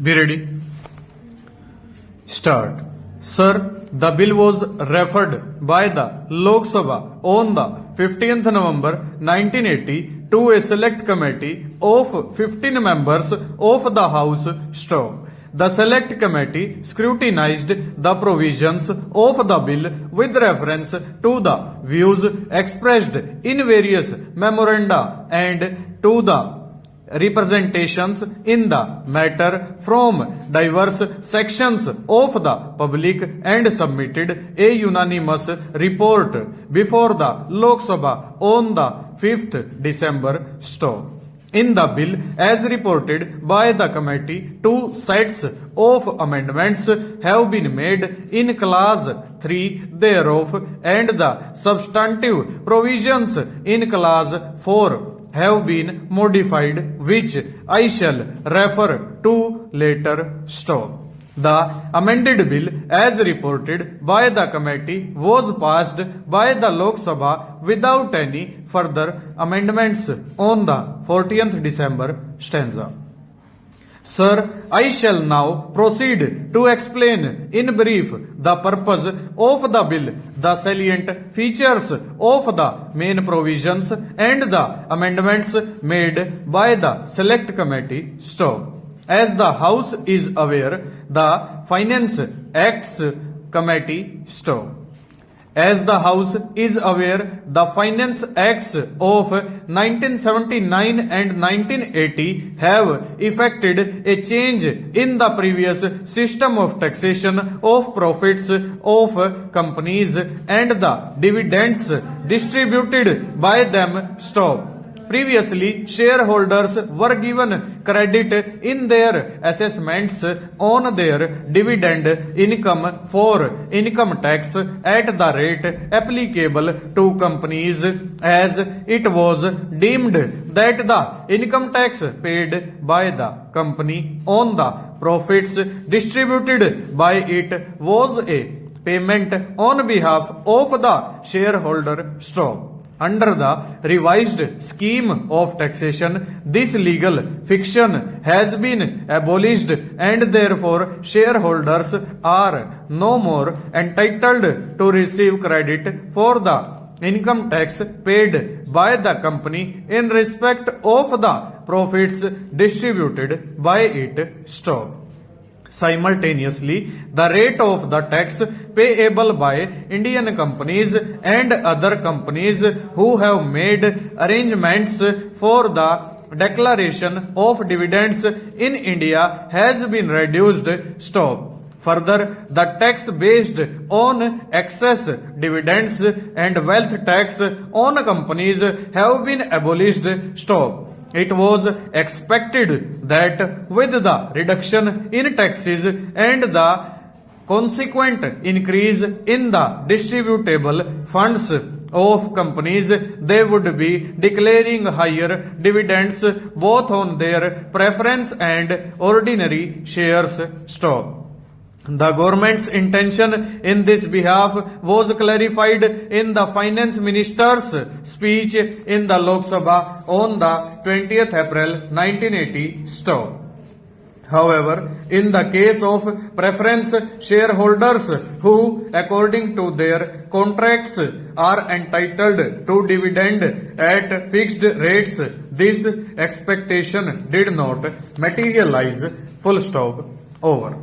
Be ready. Start. Sir, the bill was referred by the Lok Sabha on the 15th November 1980 to a select committee of 15 members of the House Stock. The select committee scrutinized the provisions of the bill with reference to the views expressed in various memoranda and to the representations in the matter from diverse sections of the public and submitted a unanimous report before the Lok Sabha on the 5th December Stock. In the bill, as reported by the committee, two sets of amendments have been made in clause 3 thereof, and the substantive provisions in clause 4 have been modified, which I shall refer to later. Stop. The amended bill, as reported by the committee, was passed by the Lok Sabha without any further amendments on the 14th December stanza. Sir, I shall now proceed to explain in brief the purpose of the bill, the salient features of the main provisions, and the amendments made by the select committee. Stop. As the House is aware, the Finance Acts Committee. Stop. As the House is aware, the Finance Acts of 1979 and 1980 have effected a change in the previous system of taxation of profits of companies and the dividends distributed by them. Stop. Previously, shareholders were given credit in their assessments on their dividend income for income tax at the rate applicable to companies, as it was deemed that the income tax paid by the company on the profits distributed by it was a payment on behalf of the shareholder. Stop. Under the revised scheme of taxation, this legal fiction has been abolished, and therefore shareholders are no more entitled to receive credit for the income tax paid by the company in respect of the profits distributed by it. Stop. Simultaneously, the rate of the tax payable by Indian companies and other companies who have made arrangements for the declaration of dividends in India has been reduced. Stop. Further, the tax based on excess dividends and wealth tax on companies have been abolished. Stop. It was expected that with the reduction in taxes and the consequent increase in the distributable funds of companies, they would be declaring higher dividends both on their preference and ordinary shares. Stop. The government's intention in this behalf was clarified in the finance minister's speech in the Lok Sabha on the 20th April 1980. Stop. However, in the case of preference shareholders who, according to their contracts, are entitled to dividend at fixed rates, this expectation did not materialize. Full stop. Over.